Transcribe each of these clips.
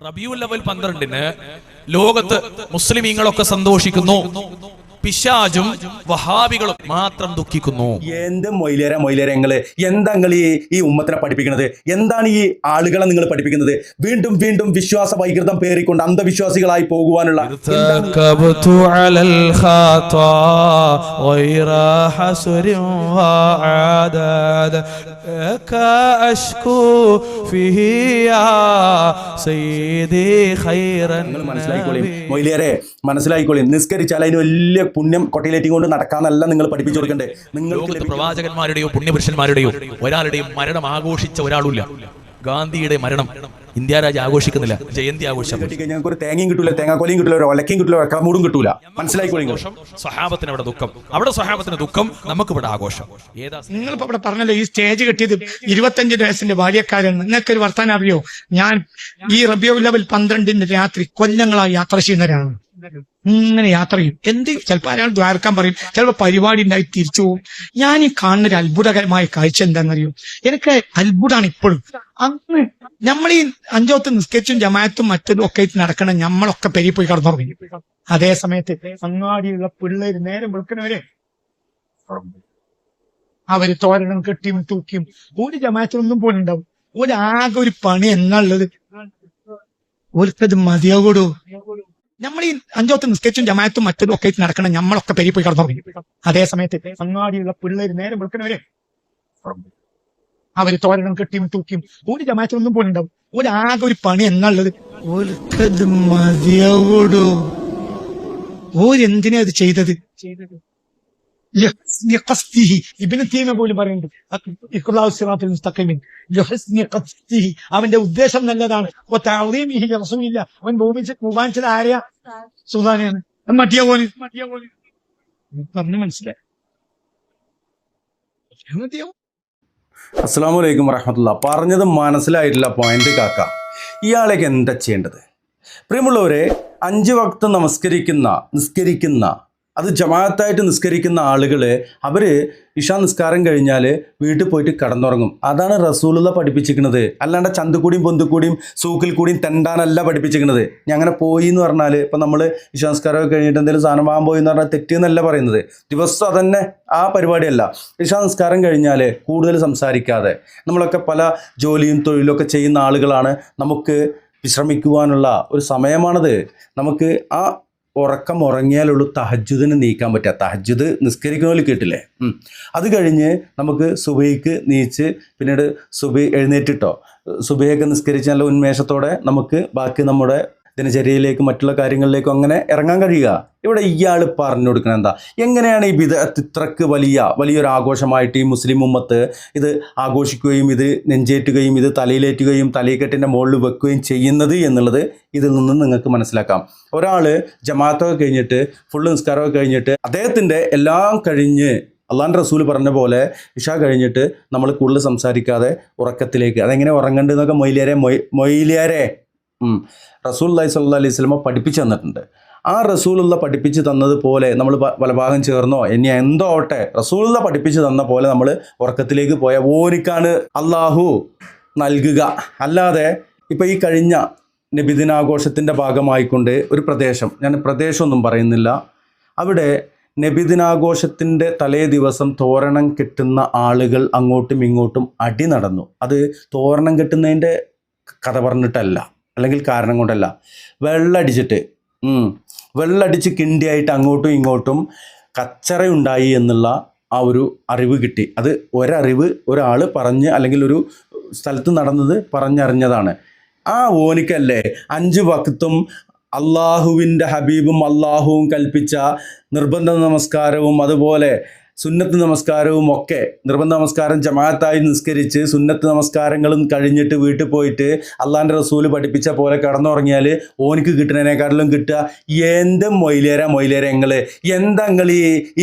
റബിയുൽ അവൽ 12-ന് ലോകത്ത് മുസ്ലിമീങ്ങളൊക്കെ സന്തോഷിക്കുന്നു, പിശാചും വഹാബികളും മാത്രം ദുഃഖിക്കുന്നു. എന്ത് മൊയിലേരങ്ങള് എന്താ നിങ്ങൾ ഈ ഉമ്മത്തിനെ പഠിപ്പിക്കുന്നത്? എന്താണ് ഈ ആളുകളെ നിങ്ങൾ പഠിപ്പിക്കുന്നത്? വീണ്ടും വീണ്ടും വിശ്വാസ വൈകൃതം പേറിക്കൊണ്ട് അന്ധവിശ്വാസികളായി പോകുവാനുള്ള മനസ്സിലായിക്കോളി. നിസ്കരിച്ചാൽ അതിന് വലിയ പുണ്യം കൊട്ടയിലേറ്റി കൊണ്ട് നടക്കാന്നല്ല നിങ്ങൾ പഠിപ്പിച്ചു കൊടുക്കണ്ടേ. നിങ്ങൾക്ക് പ്രവാചകന്മാരുടെയോ പുണ്യപുരുഷന്മാരുടെയോ ഒരാളുടെയും മരണം ആഘോഷിച്ച ഒരാളുമില്ല. ഗാന്ധിയുടെ മരണം ഇന്ത്യ രാജ്യം ആഘോഷിക്കുന്നില്ല, ജയന്തി ആഘോഷം. ഞങ്ങൾക്ക് ഒരു തേങ്ങയും കിട്ടൂല, തേങ്ങാക്കൊലയും കിട്ടൂല, ഒരു ഒലക്കയും കിട്ടൂല, ഒലക്കമൂടും കിട്ടൂല. മനസ്സിലായിക്കോളി. സ്വഹാബത്തിന് അവിടെ ദുഃഖം, അവിടെ സ്വഹാബത്തിന് ദുഃഖം, നമുക്ക് ഇവിടെ ആഘോഷം. നിങ്ങളിപ്പോ ഇവിടെ പറഞ്ഞല്ലോ ഈ സ്റ്റേജ് കെട്ടിയത് 25 വയസ്സിന്റെ ബാല്യക്കാരാണ്. നിങ്ങൾക്കൊരു വർത്താനം അറിയോ? ഞാൻ ഈ റബിയുൽ അവൽ 12-ന് രാത്രി കൊല്ലങ്ങളായി യാത്ര ചെയ്യുന്നവരാണ്. ഇങ്ങനെ യാത്ര ചെയ്യും. ചിലപ്പോൾ അയാൾ ദ്വാരക്കാൻ പറയും, ചിലപ്പോൾ പരിപാടി ഉണ്ടായി തിരിച്ചു പോകും. ഞാൻ ഈ കാണുന്ന ഒരു അത്ഭുതകരമായ കാഴ്ച എന്താണെന്നറിയോ? എനിക്ക് അത്ഭുതമാണ് ഇപ്പോഴും. അന്ന് നമ്മൾ ഈ 5 വക്ത് നിസ്കരിച്ചും ജമാഅത്തും മറ്റതും ഒക്കെ നടക്കണം, നമ്മളൊക്കെ പെരി പോയി കടന്നുറങ്ങി. അതേ സമയത്ത് അങ്ങാടിയുള്ള പിള്ളേര് നേരം വെളുക്കണവരെ അവര് തോരണം കെട്ടിയും തൂക്കിയും ഒരു ജമാഅത്തിനൊന്നും പോലും ഉണ്ടാവും. ആകെ ഒരു പണി എന്നുള്ളത് ഓർക്കത് മതിയാകൂടൂ. നമ്മൾ ഈ 5 വക്ത് നിസ്കരിച്ചും ജമാഅത്തും മറ്റതും ഒക്കെ നടക്കണം, നമ്മളൊക്കെ പെരി പോയി കടന്നുറങ്ങി. അതേ സമയത്ത് അങ്ങാടിയുള്ള പിള്ളേര് നേരം വെളുക്കണവരെ അവര് തോരണം കെട്ടിയും തൂക്കിയും ഒരു ജമാഅത്തിനൊന്നും പോലും ഉണ്ടാവും. ആകെ ഒരു പണി എന്നുള്ളത് ഓർക്കത് മതിയാകൂടൂ. ഓരെന്തിനാ അത് ചെയ്തത്? ഇബ്നു തൈമിയ്യ പോലും പറയുന്നുണ്ട്, അവന്റെ ഉദ്ദേശം നല്ലതാണ്. അവൻ ബഹുമാനിച്ചത് ആരെയാ? സുൽത്താനെയാണ്. മട്ടിയാവോന് പറഞ്ഞു മനസ്സിലായി. അസ്സലാമു അലൈക്കും വറഹ്മത്തുള്ളാഹി. പറഞ്ഞത് മനസ്സിലായിട്ടില്ല പോയിന്റ് കാക്ക. ഇയാളേക്ക് എന്താ ചെയ്യേണ്ടത്? പ്രിയമുള്ളവരെ, 5 വക്ത് നിസ്കരിക്കുന്ന അത് ജമാഅത്തായിട്ട് നിസ്കരിക്കുന്ന ആളുകൾ അവർ ഇശാ നിസ്കാരം കഴിഞ്ഞാൽ വീട്ടിൽ പോയിട്ട് കടന്നുറങ്ങും. അതാണ് റസൂലുള്ള പഠിപ്പിച്ചിരിക്കുന്നത്. അല്ലാണ്ട് ചന്തക്കൂടിയും പൊന്തുക്കൂടിയും സൂക്കിൽ കൂടിയും തെണ്ടാനല്ല പഠിപ്പിച്ചിരിക്കുന്നത്. ഞാൻ അങ്ങനെ പോയി എന്ന് പറഞ്ഞാൽ ഇപ്പം നമ്മൾ ഇശാ നിസ്കാരമൊക്കെ കഴിഞ്ഞിട്ട് എന്തെങ്കിലും സാധനം വാങ്ങാൻ പോയി എന്ന് പറഞ്ഞാൽ തെറ്റെന്നല്ല പറയുന്നത്. ദിവസം അതന്നെ ആ പരിപാടിയല്ല. ഇശാ നിസ്കാരം കഴിഞ്ഞാൽ കൂടുതൽ സംസാരിക്കാതെ, നമ്മളൊക്കെ പല ജോലിയും തൊഴിലൊക്കെ ചെയ്യുന്ന ആളുകളാണ്. നമുക്ക് വിശ്രമിക്കുവാനുള്ള ഒരു സമയമാണത്. നമുക്ക് ആ ഉറക്കം ഉറങ്ങിയാലുള്ളൂ തഹജ്ജുദിന് നീക്കാൻ പറ്റുക. തഹജ്ജുദ് നിസ്കരിക്കുന്നതിൽ കേട്ടില്ലേ? അത് കഴിഞ്ഞ് നമുക്ക് സുബഹിക്ക് നീച്ച് പിന്നീട് എഴുന്നേറ്റിട്ടോ സുബഹിയൊക്കെ നിസ്കരിച്ച് നല്ല ഉന്മേഷത്തോടെ നമുക്ക് ബാക്കി നമ്മുടെ ദിനചര്യയിലേക്കും മറ്റുള്ള കാര്യങ്ങളിലേക്കും അങ്ങനെ ഇറങ്ങാൻ കഴിയുക. ഇവിടെ ഇയാൾ പറഞ്ഞു കൊടുക്കുന്നത് എന്താ? എങ്ങനെയാണ് ഈ ബിദ്അത്ത് ഇത്രക്ക് വലിയൊരു ആഘോഷമായിട്ട് ഈ മുസ്ലിം ഉമ്മത്ത് ഇത് ആഘോഷിക്കുകയും ഇത് നെഞ്ചേറ്റുകയും ഇത് തലയിലേറ്റുകയും തലയിക്കെട്ടിൻ്റെ മുകളിൽ വെക്കുകയും ചെയ്യുന്നത് എന്നുള്ളത് ഇതിൽ നിന്ന് നിങ്ങൾക്ക് മനസ്സിലാക്കാം. ഒരാൾ ജമാഅത്തൊക്കെ കഴിഞ്ഞിട്ട് ഫുള്ള് നിസ്കാരമൊക്കെ കഴിഞ്ഞിട്ട് അദ്ദേഹത്തിൻ്റെ എല്ലാം കഴിഞ്ഞ് അള്ളാഹുവിൻ്റെ റസൂൽ പറഞ്ഞ പോലെ ഇശാ കഴിഞ്ഞിട്ട് നമ്മൾ കൂടുതൽ സംസാരിക്കാതെ ഉറക്കത്തിലേക്ക്, അതെങ്ങനെ ഉറങ്ങേണ്ടതെന്നൊക്കെ മൊയ്ലിയാരെ റസൂലുള്ളാഹി സ്വല്ലല്ലാഹി അലൈഹി വസല്ലം പഠിപ്പിച്ചു തന്നിട്ടുണ്ട്. ആ റസൂലുള്ള പഠിപ്പിച്ച് തന്നതുപോലെ നമ്മൾ വലഭാഗം ചേർന്നോ ഇനി എന്തോ ആവട്ടെ, റസൂലുള്ള പഠിപ്പിച്ച് തന്ന പോലെ നമ്മൾ ഉറക്കത്തിലേക്ക് പോയ ഓനിക്കാണ് അള്ളാഹു നൽകുക. അല്ലാതെ ഇപ്പം ഈ കഴിഞ്ഞ നബിദിനാഘോഷത്തിൻ്റെ ഭാഗമായിക്കൊണ്ട് ഒരു പ്രദേശം, ഞാൻ പ്രദേശമൊന്നും പറയുന്നില്ല, അവിടെ നബിദിനാഘോഷത്തിൻ്റെ തലേ ദിവസം തോരണം കെട്ടുന്ന ആളുകൾ അങ്ങോട്ടും ഇങ്ങോട്ടും അടി നടന്നു. അത് തോരണം കെട്ടുന്നതിൻ്റെ കഥ പറഞ്ഞിട്ടല്ല, അല്ലെങ്കിൽ കാരണം കൊണ്ടല്ല, വെള്ളടിച്ച് കിണ്ടിയായിട്ട് അങ്ങോട്ടും ഇങ്ങോട്ടും കച്ചറയുണ്ടായി എന്നുള്ള ആ ഒരു അറിവ് കിട്ടി. അത് ഒരാൾ പറഞ്ഞ് അല്ലെങ്കിൽ ഒരു സ്ഥലത്ത് നടന്നത് പറഞ്ഞറിഞ്ഞതാണ്. ആ ഓനിക്കല്ലേ 5 വക്തും അള്ളാഹുവിൻ്റെ ഹബീബും അള്ളാഹുവും കൽപ്പിച്ച നിർബന്ധ നമസ്കാരവും അതുപോലെ സുന്നത്ത് നമസ്കാരവും ഒക്കെ, നിർബന്ധ നമസ്കാരം ജമാഅത്തായി നിസ്കരിച്ച് സുന്നത്ത് നമസ്കാരങ്ങളും കഴിഞ്ഞിട്ട് വീട്ടിൽ പോയിട്ട് അള്ളാഹിൻ്റെ റസൂല് പഠിപ്പിച്ച പോലെ കടന്നുറങ്ങിയാൽ ഓനിക്ക് കിട്ടുന്നതിനേക്കാട്ടിലും കിട്ടുക. എന്ത് മൊയിലേരങ്ങൾ എന്താ നിങ്ങൾ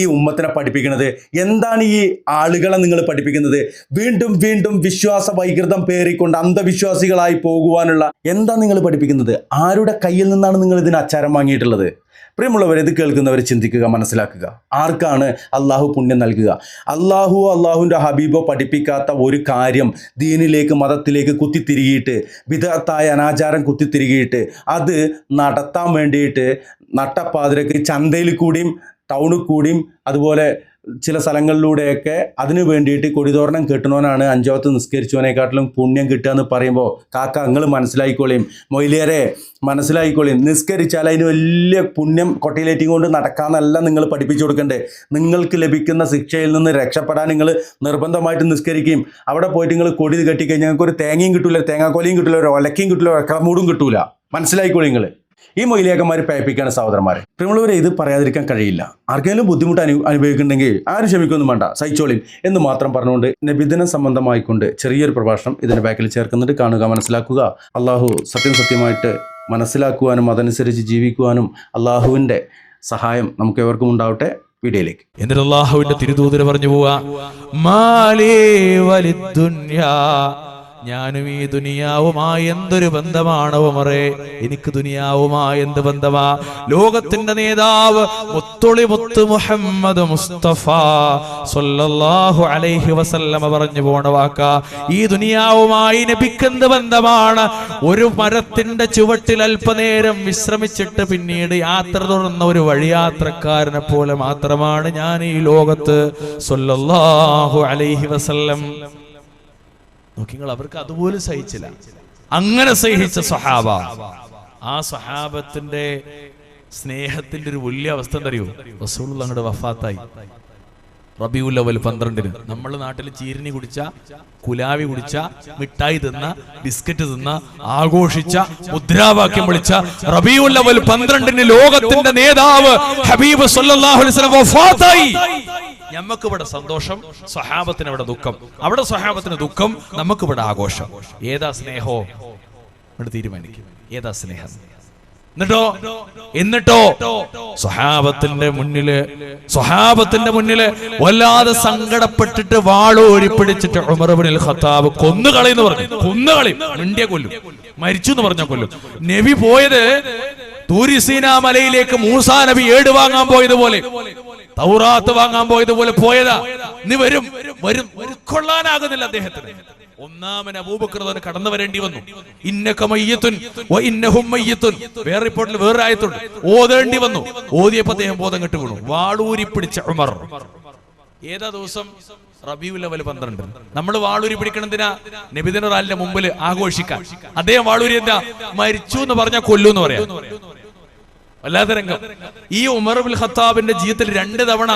ഈ ഉമ്മത്തിനെ പഠിപ്പിക്കുന്നത്? എന്താണ് ഈ ആളുകളെ നിങ്ങൾ പഠിപ്പിക്കുന്നത്? വീണ്ടും വീണ്ടും വിശ്വാസ വൈകൃതം പേറിക്കൊണ്ട് അന്ധവിശ്വാസികളായി പോകുവാനുള്ള എന്താ നിങ്ങൾ പഠിപ്പിക്കുന്നത്? ആരുടെ കയ്യിൽ നിന്നാണ് നിങ്ങൾ ഇതിന് അച്ചാരം വാങ്ങിയിട്ടുള്ളത്? പ്രിയമുള്ളവർ, ഇത് കേൾക്കുന്നവർ ചിന്തിക്കുക, മനസ്സിലാക്കുക. ആർക്കാണ് അള്ളാഹു പുണ്യം നൽകുക? അള്ളാഹുവിൻ്റെ ഹബീബോ പഠിപ്പിക്കാത്ത ഒരു കാര്യം ദീനിലേക്ക്, മതത്തിലേക്ക് കുത്തിത്തിരികിയിട്ട്, ബിദഅത്തായ അനാചാരം കുത്തിത്തിരികിയിട്ട് അത് നടത്താൻ വേണ്ടിയിട്ട് നട്ടപ്പാതിരക്ക് ചന്തയിൽ കൂടിയും ടൗണിൽ കൂടിയും അതുപോലെ ചില സ്ഥലങ്ങളിലൂടെയൊക്കെ അതിനു വേണ്ടിയിട്ട് കൊടിതോരണം കെട്ടണവനാണ് 5 വക്ത് നിസ്കരിച്ചവനെക്കാട്ടിലും പുണ്യം കിട്ടുക എന്ന് പറയുമ്പോൾ കാക്ക നിങ്ങൾ മനസ്സിലായിക്കോളിയും, മൊയ്ലിയരെ മനസ്സിലായിക്കോളിയും. നിസ്കരിച്ചാൽ അതിന് വലിയ പുണ്യം കൊട്ടയിലേറ്റി കൊണ്ട് നടക്കാമെന്നല്ല നിങ്ങൾ പഠിപ്പിച്ചു കൊടുക്കണ്ടേ. നിങ്ങൾക്ക് ലഭിക്കുന്ന ശിക്ഷയിൽ നിന്ന് രക്ഷപ്പെടാൻ നിങ്ങൾ നിർബന്ധമായിട്ട് നിസ്കരിക്കുകയും അവിടെ പോയിട്ട് നിങ്ങൾ കൊടി കെട്ടിക്കഴിഞ്ഞാൽ ഞങ്ങൾക്ക് ഒരു തേങ്ങയും കിട്ടൂല, തേങ്ങാക്കോലിയും കിട്ടൂല, ഒരു ഒലക്കയും കിട്ടൂല, ഒലക്കമൂടും കിട്ടൂല. മനസ്സിലായിക്കോളി നിങ്ങൾ. ഈ മൊയിലിയാക്കന്മാർ പേപ്പിക്കാണ് സഹോദരന്മാരെ. പ്രിയമുള്ളവരെ, ഇത് പറയാതിരിക്കാൻ കഴിയില്ല. ആർക്കെങ്കിലും ബുദ്ധിമുട്ട് അനുഭവിക്കുന്നുണ്ടെങ്കിൽ ആരും ക്ഷമിക്കൊന്നും വേണ്ട, സഹിച്ചോളിൻ എന്ന് മാത്രം പറഞ്ഞുകൊണ്ട് നബിദിന സംബന്ധമായിക്കൊണ്ട് ചെറിയൊരു പ്രഭാഷണം ഇതിന് ബാക്കിൽ ചേർക്കുന്നുണ്ട്. കാണുക, മനസ്സിലാക്കുക. അള്ളാഹു സത്യമായിട്ട് മനസ്സിലാക്കുവാനും അതനുസരിച്ച് ജീവിക്കുവാനും അള്ളാഹുവിൻ്റെ സഹായം നമുക്ക് ഏവർക്കും ഉണ്ടാവട്ടെ. വീഡിയോയിലേക്ക്. എന്നിട്ട് അള്ളാഹുവിന്റെ തിരുദൂതര് പറഞ്ഞു പോവാ, മാലേ വലിദ്ദുന്യാ, ഞാനും ഈ ദുനിയാവുമായി എന്തൊരു ബന്ധമാണ് ഉമറേ, എനിക്ക് ദുനിയാവുമായി എന്ത് ബന്ധമാ? ലോകത്തിന്റെ നേതാവ് മുത്തൊളിമുത്ത് മുഹമ്മദ് മുസ്തഫ സ്വല്ലല്ലാഹു അലൈഹി വസല്ലമ പറഞ്ഞു പോണ വാക്ക, ഈ ദുനിയാവുമായി നബിക്ക് എന്ത് ബന്ധമാണ്? ഒരു മരത്തിന്റെ ചുവട്ടിൽ അല്പനേരം വിശ്രമിച്ചിട്ട് പിന്നീട് യാത്ര തുടർന്ന ഒരു വഴിയാത്രക്കാരനെ പോലെ മാത്രമാണ് ഞാൻ ഈ ലോകത്ത് സ്വല്ലല്ലാഹു അലൈഹി വസല്ലം. നോക്കിങ്ങൾ, അവർക്ക് അതുപോലും സഹിച്ചില്ല. അങ്ങനെ സഹിച്ച സഹാബ, ആ സഹാബത്തിന്റെ സ്നേഹത്തിന്റെ ഒരു വലിയ അവസ്ഥ എന്തറിയോ? റസൂലുള്ളാഹി അങ്ങോട്ട് വഫാത്തായി റബീഉൽ അവ്വൽ 12-ന്. നമ്മുടെ നാട്ടിൽ ചീരിനി കുടിച്ച, കുലാവി കുടിച്ച, മിഠായി തിന്ന, ബിസ്ക്കറ്റ് തിന്ന, ആഘോഷിച്ച, മുദ്രാവാക്യം വിളിച്ച റബീഉൽ അവ്വൽ 12-ന് ലോകത്തിന്റെ നേതാവ് ഹബീബ് സല്ലല്ലാഹു അലൈഹി വസല്ലം വഫാത്തായി. നമുക്ക് ഇവിടെ സന്തോഷം, സ്വഹാബത്തിന് ഇവിടെ ദുഃഖം. അവിടെ സ്വഹാബത്തിന് ദുഃഖം, നമുക്ക് ഇവിടെ ആഘോഷം. ഏതാ സ്നേഹോ? ഇവിടെ തീരുമാനിക്കും ഏതാ സ്നേഹം. എന്നിട്ടോ സ്വഹാബത്തിന്റെ മുന്നില് വല്ലാതെ സങ്കടപ്പെട്ടിട്ട് വാളോരി പിടിച്ചിട്ട് ഉമർ ഇബ്നുൽ ഖത്താബ് കൊന്നുകളയെന്ന് പറഞ്ഞു. കൊന്നുകളയും, മിണ്ടിയ കൊല്ലും, മരിച്ചു എന്ന് പറഞ്ഞ കൊല്ലും. നബി പോയത് തൂരി സീനാ മലയിലേക്ക് മൂസാ നബി ഏട് വാങ്ങാൻ പോയതുപോലെ, തൗറാത്ത് വാങ്ങാൻ പോയതുപോലെ പോയതാ. നീ വരും ഉൾക്കൊള്ളാനാകുന്നില്ല അദ്ദേഹത്തിന്. ഒന്നാമൻ അബൂബക്കർ കടന്നു വരേണ്ടി വന്നു. ഇന്നക മയ്യിത്തുൻ വ ഇന്നഹും മയ്യിത്തുൻ. വേറെ റിപ്പോർട്ടിൽ വേറെ ആയത്തുണ്ട്, ഓതേണ്ടി വന്നു. ഓതിയപ്പോൾ അദ്ദേഹം ബോധം കെട്ട് വീണു. വാളൂരി പിടിച്ച ഉമർ. ഏതാ ദിവസം? റബീഉൽ അവ്വൽ 12. നമ്മൾ വാളൂരി പിടിക്കണതിനാ? നബിദിന റാലിന്റെ മുമ്പിൽ ആഘോഷിക്കാൻ. അദ്ദേഹം വാളൂരി എന്താ? മരിച്ചു എന്ന് പറഞ്ഞാൽ കൊല്ലു എന്ന് പറയാം. വല്ലാത്ത രംഗം. ഈ ഉമർ ഇബ്നുൽ ഖത്താബിന്റെ ജീവിതത്തിൽ 2 തവണ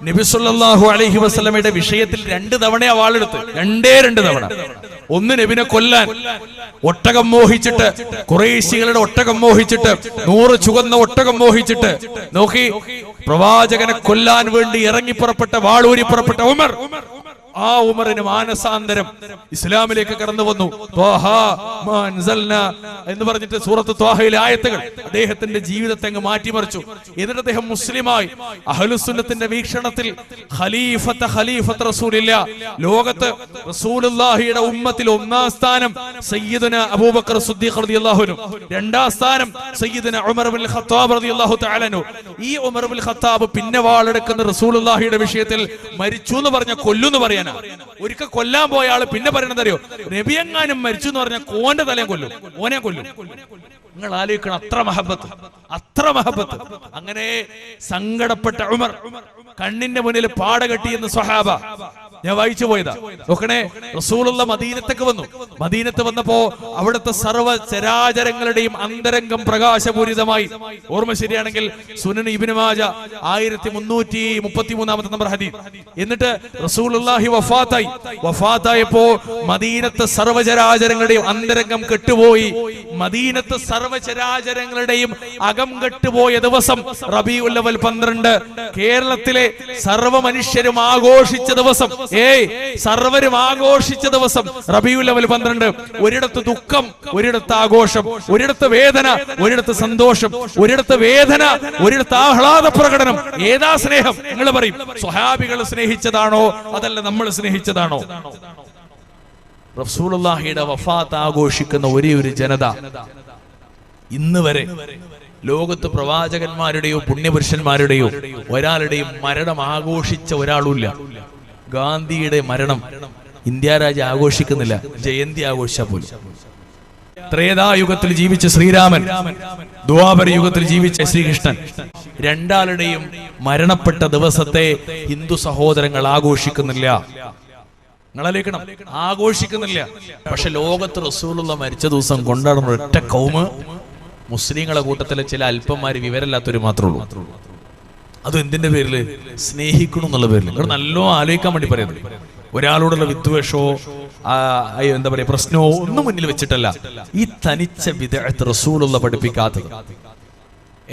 നബി സല്ലല്ലാഹു അലൈഹി വസല്ലമയുടെ വിഷയത്തിൽ 2 തവണ വാളെടുത്ത്. 2 തവണ. ഒന്ന് നബിനെ കൊല്ലാൻ ഒട്ടകം മോഹിച്ചിട്ട്, ഖുറൈശികളുടെ ഒട്ടകം മോഹിച്ചിട്ട്, 100 ചുവന്ന ഒട്ടകം മോഹിച്ചിട്ട്, നോക്കി പ്രവാചകനെ കൊല്ലാൻ വേണ്ടി ഇറങ്ങി പുറപ്പെട്ട, വാളൂരി പുറപ്പെട്ട ഉമർ. ആ ഉമറിന് മാനസാന്തരം ഇസ്ലാമിലേക്ക് കടന്നു വന്നു. എന്ന് പറഞ്ഞിട്ട് സൂറത്ത് ത്വാഹയിലെ ആയത്തുകൾ അദ്ദേഹത്തിന്റെ ജീവിതത്തെ അങ്ങ് മാറ്റിമറിച്ചു. എന്നിട്ട് അദ്ദേഹം മുസ്ലിമായി. അഹ്ലുസുന്നത്തിന്റെ വീക്ഷണത്തിൽ ഖലീഫത്ത് റസൂലില്ലാ, ലോകത്ത് റസൂലുള്ളാഹിയുടെ ഉമ്മത്തിൽ 1-ാം സ്ഥാനം സയ്യിദുന അബൂബക്കർ സിദ്ദീഖ് റളിയല്ലാഹു അൻഹു, 2-ാം സ്ഥാനം സയ്യിദുന ഉമർ ഇബ്നുൽ ഖത്താബ് റളിയല്ലാഹു തആല അൻഹു. ഈ ഉമർ ഇബ്നുൽ ഖത്താബ് പിന്നെ വാളെടുക്കുന്ന റസൂലുള്ളാഹിയുടെ വിഷയത്തിൽ മരിച്ചു എന്ന് പറഞ്ഞ കൊല്ലു എന്ന് പറയാൻ. ഒരിക്കൽ കൊല്ലാൻ പോയ ആള് പിന്നെ പറയണതറിയോ? നബിയെങ്ങാനും മരിച്ചു എന്ന് പറഞ്ഞാൽ കോന്റെ തലയെ കൊല്ലും, ഓനെ കൊല്ലും. നിങ്ങൾ ആലോചിക്കണം, അത്ര മഹബത്ത്. അങ്ങനെ സങ്കടപ്പെട്ട ഉമർ കണ്ണിന്റെ മുന്നിൽ പാട കെട്ടിയെന്ന് സ്വഹാബ. ഞാൻ വായിച്ചു പോയതാ. നോക്കണേ, റസൂലുള്ള മദീനത്തേക്ക് വന്നു. മദീനത്ത് വന്നപ്പോ അവിടുത്തെ സർവ്വ ചരാചരങ്ങളുടെയും അന്തരംഗം പ്രകാശപൂരിതമായി. ഓർമ്മ ശരിയാണെങ്കിൽ സുനൻ ഇബ്നു മാജ 1333 നമ്പർ ഹദീസ്. എന്നിട്ട് റസൂലുള്ളാഹി വഫാത്തായപ്പോ മദീനത്തെ സർവ്വചരാചരങ്ങളുടെയും അന്തരംഗം കെട്ടുപോയി. മദീനത്തെ സർവ്വചരാചരങ്ങളുടെയും അകം കെട്ടുപോയ ദിവസം റബീഉൽ അവ്വൽ 12. കേരളത്തിലെ സർവ്വ മനുഷ്യരും ആഘോഷിച്ച ദിവസം, സർവരും ആഘോഷിച്ച ദിവസം റബീഉൽ അവ്വൽ 12. ഒരിടത്ത് ദുഃഖം, ഒരിടത്ത് ആഘോഷം, ഒരിടത്ത് വേദന, ഒരിടത്ത് സന്തോഷം, ഒരിടത്ത് വേദന, ഒരിടത്ത് ആഹ്ലാദ പ്രകടനം. ഏതാ സ്നേഹം? നിങ്ങൾ പറയും. സ്വഹാബികൾ സ്നേഹിച്ചതാണോ അതല്ല നമ്മൾ സ്നേഹിച്ചതാണോ? റസൂലുള്ളാഹിയുടെ വഫാത്ത് ആഘോഷിക്കുന്ന ഒരേ ഒരു ജനത ഇന്ന് വരെ ലോകത്ത് പ്രവാചകന്മാരുടെയോ പുണ്യപുരുഷന്മാരുടെയോ ഒരാളുടെയും മരണം ആഘോഷിച്ച ഒരാളുമില്ല. ഗാന്ധിയുടെ മരണം ഇന്ത്യ രാജ്യം ആഘോഷിക്കുന്നില്ല, ജയന്തി ആഘോഷിച്ചാൽ പോലും. ത്രേതായുഗത്തിൽ ജീവിച്ച ശ്രീരാമൻ, ദ്വാപര യുഗത്തിൽ ജീവിച്ച ശ്രീകൃഷ്ണൻ, രണ്ടാളുടെയും മരണപ്പെട്ട ദിവസത്തെ ഹിന്ദു സഹോദരങ്ങൾ ആഘോഷിക്കുന്നില്ല. നിങ്ങളാലോചിക്കണം, ആഘോഷിക്കുന്നില്ല. പക്ഷെ ലോകത്ത് റസൂലുള്ള മരിച്ച ദിവസം കൊണ്ടാടുന്ന ഒറ്റ കൗമ് മുസ്ലിങ്ങളെ കൂട്ടത്തിലെ ചില അല്പന്മാര് വിവരമില്ലാത്തവര് മാത്രമേ ഉള്ളൂ. അതും എന്തിന്റെ പേരില്? സ്നേഹിക്കണം എന്നുള്ള പേരിൽ. നിങ്ങൾ നല്ലോണം ആലോചിക്കാൻ വേണ്ടി പറയുന്നത്. ഒരാളോടുള്ള വിദ്വേഷമോ എന്താ പറയാ പ്രശ്നമോ ഒന്നും മുന്നിൽ വെച്ചിട്ടല്ല. ഈ തനിച്ച വിദഅത്ത് റസൂലുള്ള പഠിപ്പിക്കാത്തത്.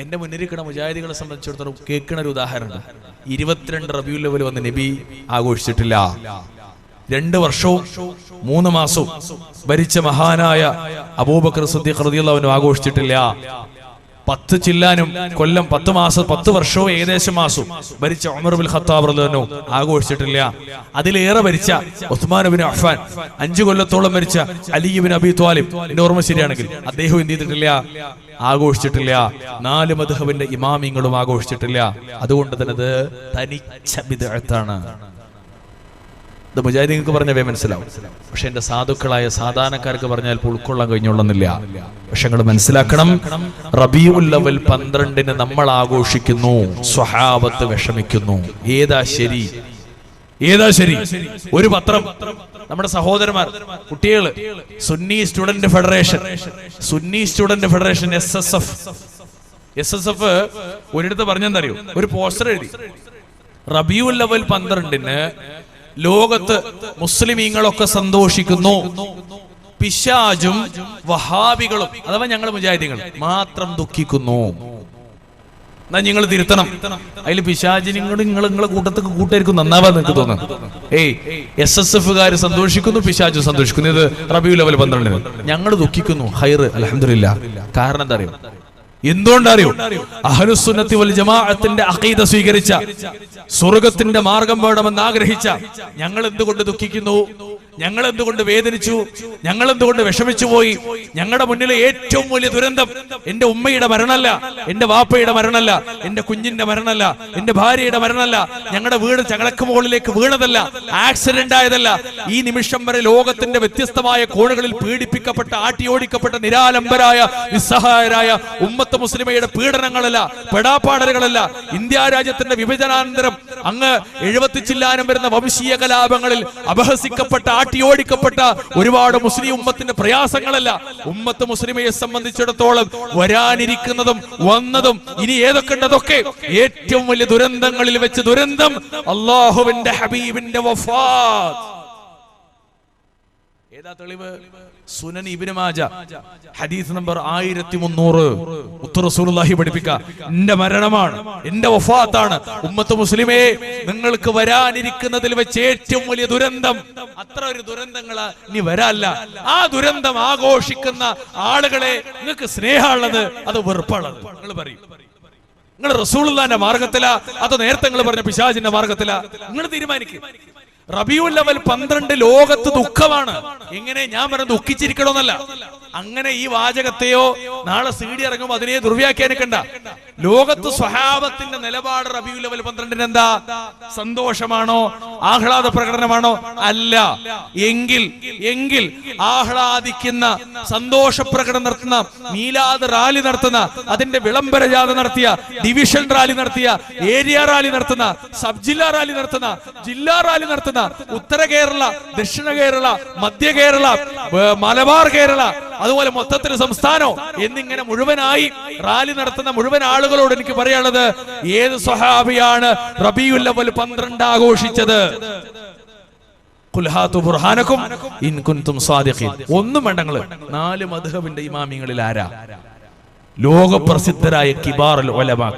എന്റെ മുന്നിരിക്കുന്ന മുജാഹിദികളെ സംബന്ധിച്ചിടത്തോളം കേൾക്കുന്ന ഒരു ഉദാഹരണം, 22 റബീഉൽ അവ്വൽ വന്ന് നബി ആഘോഷിച്ചിട്ടില്ല. 2 വർഷവും 3 മാസവും ഭരിച്ച മഹാനായ അബൂബക്കർ സിദ്ദീഖ് റളിയല്ലാഹു അൻഹു ആഘോഷിച്ചിട്ടില്ല. 10 ചില്ലാനും കൊല്ലം 10 മാസം 10 വർഷവും ഏകദേശം മാസവും ഭരിച്ച ഉമർ ഇബ്നുൽ ഖത്താബ് റളിയല്ലാഹു അൻഹു ആഘോഷിച്ചിട്ടില്ല. അതിലേറെ ഭരിച്ച ഉസ്മാൻ ഇബ്നു അഫ്ഫാൻ, 5 കൊല്ലത്തോളം ഭരിച്ച അലി ഇബ്നു അബീ ത്വാലിബ്, എന്റെ ഓർമ്മ ശരിയാണെങ്കിൽ അദ്ദേഹം എന്ത് ചെയ്തിട്ടില്ല? ആഘോഷിച്ചിട്ടില്ല. 4 മദ്ഹബിന്റെ ഇമാമിങ്ങളും ആഘോഷിച്ചിട്ടില്ല. അതുകൊണ്ട് തന്നെ അത് തനിച്ച ബിദ്അത്താണ്. ഇത് മുജാഹിദീങ്ങൾക്ക് പറഞ്ഞവേ മനസ്സിലാവും. പക്ഷെ എന്റെ സാധുക്കളായ സാധാരണക്കാർക്ക് പറഞ്ഞാൽ ഉൾക്കൊള്ളാൻ കഴിഞ്ഞോളുന്നില്ല. പക്ഷെ നിങ്ങൾ മനസ്സിലാക്കണം, റബീഉൽ അവ്വൽ 12 നമ്മൾ ആഘോഷിക്കുന്നു, സ്വഹാബത്ത് വിഷമിക്കുന്നു. ഏതാ ശരി? ഏതാ ശരി? ഒരു പത്രം, നമ്മുടെ സഹോദരന്മാർ, കുട്ടികള്, സുന്നി സ്റ്റുഡന്റ് ഫെഡറേഷൻ SSF ഒരിടത്ത് പറഞ്ഞെന്തറിയോ? ഒരു പോസ്റ്റർ എഴുതി, റബീഉൽ അവ്വൽ 12 ലോകത്ത് മുസ്ലിമീങ്ങളൊക്കെ സന്തോഷിക്കുന്നു, പിശാചും വഹാബികളും അഥവാ ഞങ്ങൾ മുജാഹിദീങ്ങൾ മാത്രം ദുഃഖിക്കുന്നു. എന്നാ നിങ്ങൾ തിരുത്തണം. അതിൽ പിശാചിനിങ്ങളും നിങ്ങളെ കൂട്ടത്തൊക്കെ കൂട്ടായിരിക്കും നന്നാവാൻ നിങ്ങൾക്ക് തോന്നുന്നു. SSF സന്തോഷിക്കുന്നു, പിശാചും സന്തോഷിക്കുന്നു. ഇത് റബീഉൽ അവ്വൽ 12 ഞങ്ങൾ ദുഃഖിക്കുന്നു. ഹൈർ, അൽഹംദുലില്ലാ. കാരണം എന്താ അറിയോ? എന്തുകൊണ്ടറിയോ? അഹ്ലുസുന്നത്തി വൽ ജമാഅത്തിന്റെ അഖീദ സ്വീകരിച്ച, സ്വർഗത്തിന്റെ മാർഗം വേണമെന്ന് ആഗ്രഹിച്ച ഞങ്ങൾ എന്തുകൊണ്ട് ദുഃഖിക്കുന്നു? ഞങ്ങൾ എന്തുകൊണ്ട് വേദനിച്ചു? ഞങ്ങൾ എന്തുകൊണ്ട് വിഷമിച്ചു പോയി? ഞങ്ങളുടെ മുന്നിലെ ഏറ്റവും വലിയ ദുരന്തം എന്റെ ഉമ്മയുടെ മരണമല്ല, എന്റെ വാപ്പയുടെ മരണമല്ല, എന്റെ കുഞ്ഞിന്റെ മരണമല്ല, എന്റെ ഭാര്യയുടെ മരണമല്ല, ഞങ്ങളുടെ വീട് ചങ്ങളക്ക് മുകളിലേക്ക് വീണതല്ല, ആക്സിഡന്റ് ആയതല്ല. ഈ നിമിഷം വരെ ലോകത്തിന്റെ വ്യത്യസ്തമായ കോണുകളിൽ പീഡിപ്പിക്കപ്പെട്ട, ആട്ടിയോടിക്കപ്പെട്ട, നിരാലംബരായ, നിസ്സഹായരായ ഉമ്മത്ത് മുസ്ലിമയുടെ പീഡനങ്ങളല്ല, പെടാപ്പാടലുകളല്ല. ഇന്ത്യ രാജ്യത്തിന്റെ വിഭജനാനന്തരം അങ്ങ് 70 ചില്ലാനം വരുന്ന വംശീയ കലാപങ്ങളിൽ അപഹസിക്കപ്പെട്ട, ആട്ടിയോടിക്കപ്പെട്ട ഒരുപാട് മുസ്ലിം ഉമ്മത്തിന്റെ പ്രയാസങ്ങളല്ല. ഉമ്മത്ത് മുസ്ലിമയെ സംബന്ധിച്ചിടത്തോളം വരാനിരിക്കുന്നതും വന്നതും ഇനി ഏതൊക്കെ ഉണ്ടതൊക്കെ ഏറ്റവും വലിയ ദുരന്തങ്ങളിൽ വെച്ച് ദുരന്തം അല്ലാഹുവിന്റെ ഹബീബിന്റെ വഫാത്ത്. ഏതാ തെളിവ്? സുനൻ ഇബ്നു മാജ ഹദീസ് നമ്പർ 1300 മുത്ത് റസൂലുള്ളാഹി പഠിപ്പിക്കുക, എന്റെ മരണമാണ്, എന്റെ വഫാത്താണ്. ഉമ്മത്ത് മുസ്ലിമേ, നിങ്ങൾക്ക് വരാനിരിക്കുന്നതിൽ വെച്ച് ഏറ്റവും വലിയ ദുരന്തം, അത്ര ഒരു ദുരന്തങ്ങളാ ഇനി വരാല്ല. ആ ദുരന്തം ആഘോഷിക്കുന്ന ആളുകളെ നിങ്ങൾക്ക് സ്നേഹമുള്ളത് അത് വെറുപ്പുള്ളത്? നിങ്ങൾ പറയും, നിങ്ങൾ റസൂലുള്ളാഹിന്റെ മാർഗത്തിലാ അതോ നേരത്തെ നിങ്ങൾ പറഞ്ഞ പിശാചിന്റെ മാർഗത്തിലാ? നിങ്ങൾ തീരുമാനിക്കും. റബീഉൽ അവ്വൽ 12 ലോകത്ത് ദുഃഖമാണ്. എങ്ങനെ? ഞാൻ പറഞ്ഞ ദുഃഖിച്ചിരിക്കണമെന്നല്ല. അങ്ങനെ ഈ വാചകത്തെയോ നാളെ CD ഇറങ്ങും അതിനെ ദുർവ്യാഖ്യാനിക്കണ്ട. ലോകത്ത് സ്വഹാബത്തിന്റെ നിലപാട് റബീഉൽ അവ്വൽ 12 എന്താ? സന്തോഷമാണോ? ആഹ്ലാദ പ്രകടനമാണോ? അല്ല. എങ്കിൽ ആഹ്ലാദിക്കുന്ന, സന്തോഷ പ്രകടനം നടത്തുന്ന, മീലാദ് റാലി നടത്തുന്ന, അതിന്റെ വിളംബര ജാഥ നടത്തിയ, ഡിവിഷൻ റാലി നടത്തിയ, ഏരിയ റാലി നടത്തുന്ന, സബ് ജില്ലാ റാലി നടത്തുന്ന, ജില്ലാ റാലി നടത്തുന്ന, ഉത്തര കേരള, ദക്ഷിണ കേരള, മധ്യ കേരള, മലബാർ കേരള, അതുപോലെ മൊത്തത്തിൽ സംസ്ഥാനോ എന്നിങ്ങനെ മുഴുവനായി റാലി നടത്തുന്ന മുഴുവൻ ആളുകളോട് എനിക്ക് പറയാനുള്ളത്, ഏത് സ്വഹാബിയാണ് റബീഉൽ അവ്വൽ 12 ആഘോഷിച്ചത്? ഖുൽ ഹാതു ബുർഹാനകും ഇൻ കുൻതും സാദിഖീൻ. ഒന്നും വേണ്ടങ്ങള് 4 മദ്ഹബിന്റെ ഇമാമിങ്ങളിൽ ആരാ? ലോകപ്രസിദ്ധരായ കിബാറുൽ ഉലമാ.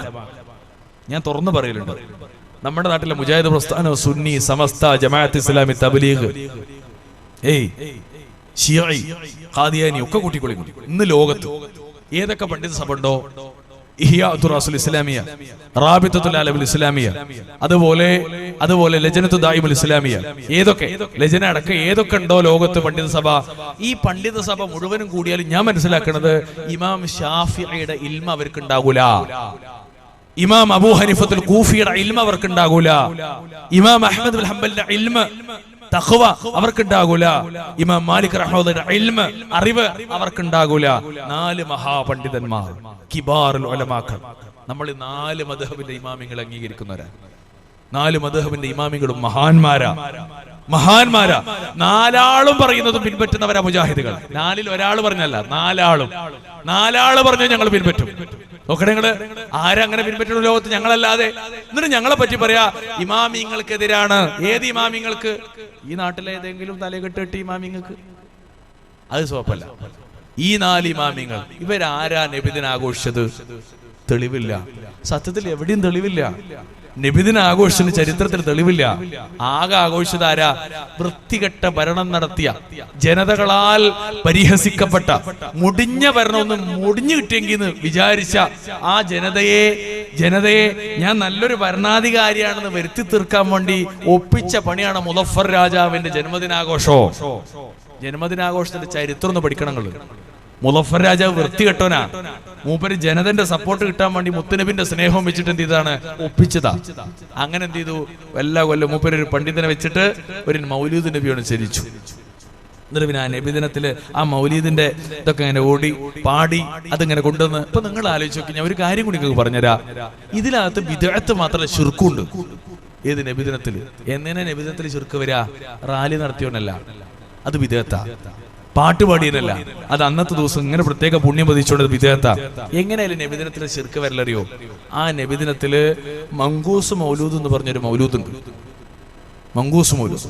ഞാൻ തുറന്നു പറയലുണ്ട്, നമ്മുടെ നാട്ടിലെ മുജാഹിദ് പ്രസ്ഥാനം, സുന്നി, സമസ്ത, ജമാഅത്ത് ഇസ്ലാമി, തബ്ലീഗ്, ഷിയഈ, ഖാദിയാനി ഒക്കെ കൂട്ടിക്കൊള്ളിക്കും. ഇന്ന് ലോകത്ത് ഏതൊക്കെ പണ്ഡിത സഭ ഉണ്ടോ ഇഹ്യാഉ റസൂൽ ഇസ്ലാമിയ, റാബിത്തത്തുൽ ആലമുൽ ഇസ്ലാമിയ, അതുപോലെ ലജനത്തു ദായിമുൽ ഇസ്ലാമിയ, ഏതൊക്കെ ലജന അടക്കം ഏതൊക്കെ ഉണ്ടോ ലോകത്ത് പണ്ഡിത സഭ, ഈ പണ്ഡിത സഭ മുഴുവനും കൂടിയാലും ഞാൻ മനസ്സിലാക്കുന്നത് ഇമാം ഷാഫിഈയുടെ ഇൽമ അവർക്ക് ഉണ്ടാകൂല, ഇമാം അബൂ ഹനീഫത്തുൽ കൂഫിയുടെ ഇൽമ അവർക്ക് ഉണ്ടാകൂല, ഇമാം അഹ്മദ് ബിൻ ഹംബലിന്റെ ഇൽമ തഖ്വ അവർക്കുണ്ടാകൂല, ഇമാം മാലിക് റഹ്മത്തുള്ളാഹിയുടെ ഇൽമ അറിവ് അവർക്കുണ്ടാകൂല. 4 മഹാപണ്ഡിതന്മാർ, കിബാറുൽ ഉലമാക്കൾ. നമ്മൾ 4 മദ്ഹബിന്റെ ഇമാമിങ്ങൾ അംഗീകരിക്കുന്നവരാണ്. 4 മദ്ഹബിന്റെ ഇമാമികളും മഹാന്മാരാ. 4 പറയുന്നതും പിൻപറ്റുന്നവരാ മുജാഹിദുകൾ. 4-ൽ ഒരാൾ പറഞ്ഞല്ല, 4 പറഞ്ഞു ഞങ്ങൾ പിൻപറ്റും. നോക്കണേ നിങ്ങള്, ആരങ്ങനെ പിൻപറ്റുന്ന ലോകത്ത് ഞങ്ങളല്ലാതെ. എന്നിട്ട് ഞങ്ങളെ പറ്റി പറയാ ഇമാമിങ്ങൾക്കെതിരാണ്. ഏത് ഇമാമിങ്ങൾക്ക്? ഈ നാട്ടിലെ ഏതെങ്കിലും തലകെട്ടിട്ട് ഇമാമിങ്ങൾക്ക്? അത് സോപ്പല്ല. ഈ 4 ഇമാമിങ്ങൾ ഇവരാരാ നബിദിനം ആഘോഷിച്ചത്? തെളിവില്ല. സത്യത്തിൽ എവിടെയും തെളിവില്ല. നബിദിനം ആഘോഷിച്ചതിന് ചരിത്രത്തിൽ തെളിവില്ല. ആകെ ആഘോഷിച്ചത് ആരാ? വൃത്തികെട്ട ഭരണം നടത്തിയ, ജനതകളാൽ പരിഹസിക്കപ്പെട്ട, മുടിഞ്ഞ ഭരണം ഒന്ന് മുടിഞ്ഞു കിട്ടിയെങ്കിൽ വിചാരിച്ച ആ ജനതയെ ഞാൻ നല്ലൊരു ഭരണാധികാരിയാണെന്ന് വരുത്തി തീർക്കാൻ വേണ്ടി ഒപ്പിച്ച പണിയാണ് മുദഫർ രാജാവിന്റെ ജന്മദിനാഘോഷോ. ജന്മദിനാഘോഷത്തിന്റെ ചരിത്രം ഒന്ന് പഠിക്കണങ്ങൾ. മുദഫർ രാജാവ് വൃത്തികെട്ടവനാ. മൂപ്പര് ജനതന്റെ സപ്പോർട്ട് കിട്ടാൻ വേണ്ടി മുത്തുനബിന്റെ സ്നേഹം വെച്ചിട്ട് എന്ത് ചെയ്താണ്? ഒപ്പിച്ചതാ. അങ്ങനെ എന്ത് ചെയ്തു? എല്ലാ കൊല്ലം മൂപ്പര് ഒരു പണ്ഡിതനെ വെച്ചിട്ട് ഒരു മൗലൂദ് നബിയോട് ചരിച്ചു. എന്നിട്ട് പിന്നെ ആ നബിദിനത്തില് ആ മൗലീദിന്റെ ഇതൊക്കെ ഇങ്ങനെ ഓടി പാടി അതിങ്ങനെ കൊണ്ടുവന്ന്. ഇപ്പൊ നിങ്ങൾ ആലോചിച്ച് നോക്കി, ഞാൻ ഒരു കാര്യം കൂടി നിങ്ങൾക്ക് പറഞ്ഞുതരാ. ഇതിനകത്ത് ബിദ്അത്ത് മാത്രമല്ല, ശിർക്കുണ്ട്. ഏത് നബിദിനത്തില്? എങ്ങനെ നബിദിനത്തിൽ ശിർക്ക് വരാ? റാലി നടത്തിയോന്നല്ല, അത് ബിദ്അത്താ. പാട്ടുപാടിയതല്ല, അത് അന്നത്തെ ദിവസം ഇങ്ങനെ പ്രത്യേക പുണ്യം പതിച്ചുകൊണ്ടത് ബിദ്അത്താ. എങ്ങനെയായാലും നബിദിനത്തിലെ ശിർക്ക് വരലറിയോ? ആ നബിദിനത്തില് മങ്കൂസ് മൗലൂദ് എന്ന് പറഞ്ഞൊരു മൗലൂദുണ്ട്. മങ്കൂസ് മൗലൂദ്.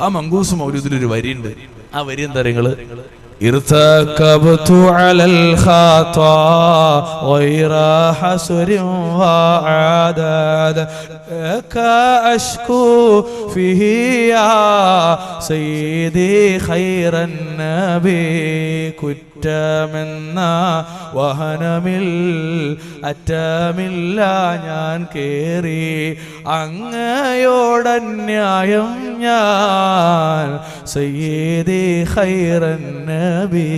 ആ മങ്കൂസ് മൗലൂദിൽ ഒരു വരിയുണ്ട്. ആ വരി എന്താ നിങ്ങള്? ارتكبت على الخطا غير حسر وعداد كأشكو فيه يا سيدي خير النبي കുറ്റമെന്ന വഹനമിൽ അറ്റമില്ല ഞാൻ കേറി അങ്ങയോടന്യായം ഞാൻ സയ്യിദി ഖൈറൻ നബി.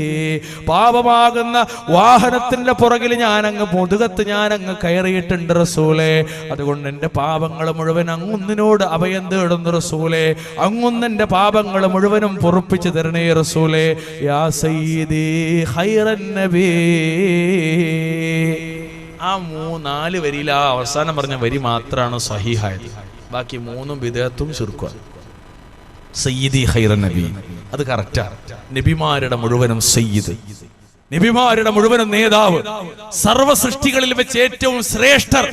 പാപമാകുന്ന വാഹനത്തിന്റെ പുറകിൽ ഞാനങ്ങ് മുതുകത്ത് ഞാനങ്ങ് കയറിയിട്ടുണ്ട് റസൂലേ. അതുകൊണ്ട് എന്റെ പാപങ്ങൾ മുഴുവൻ അങ്ങൊന്നിനോട് അഭയം തേടുന്നു റസൂലേ. അങ്ങൊന്നെന്റെ പാപങ്ങൾ മുഴുവനും പൊറുപ്പിച്ചു തരണേ റസൂലേ. യാ സയ്യിദി ഖൈറൻ നബി. ആ 4 വരിയിൽ ആ അവസാനം പറഞ്ഞ വരി മാത്രമാണ് സഹീഹായത്. ബാക്കി 3 ബിദ്അത്തും ശിർക്കുമാണ്. സയ്യിദി ഖൈറൻ നബി അത് കറക്റ്റാ. നബിമാരുടെ മുഴുവനും സയ്യിദ്, നബിമാരുടെ മുഴുവനും നേതാവ്, സർവ സൃഷ്ടികളിൽ വെച്ച് ഏറ്റവും ശ്രേഷ്ഠർ,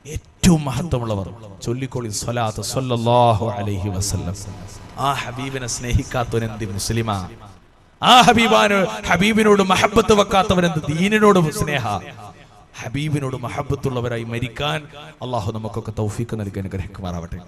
ഏറ്റവും മഹത്വമുള്ളവർ. ചൊല്ലിക്കോളി സ്വലാത്ത് സ്വല്ലല്ലാഹു അലൈഹി വസല്ലം. ആ ഹബീബിനെ സ്നേഹിക്കാത്തവൻ എന്ത് മുസ്ലിമാ? ആ ഹബീബിനോട് മഹബത്ത് വെക്കാത്തവൻ എന്ത് ദീനിനോട് സ്നേഹ? ഹബീബിനോട് മഹബത്തുള്ളവരായി മരിക്കാൻ അള്ളാഹു നമുക്കൊക്കെ തൗഫീഖ് നൽകാൻ അനുഗ്രഹിക്കുമാറാവട്ടെ.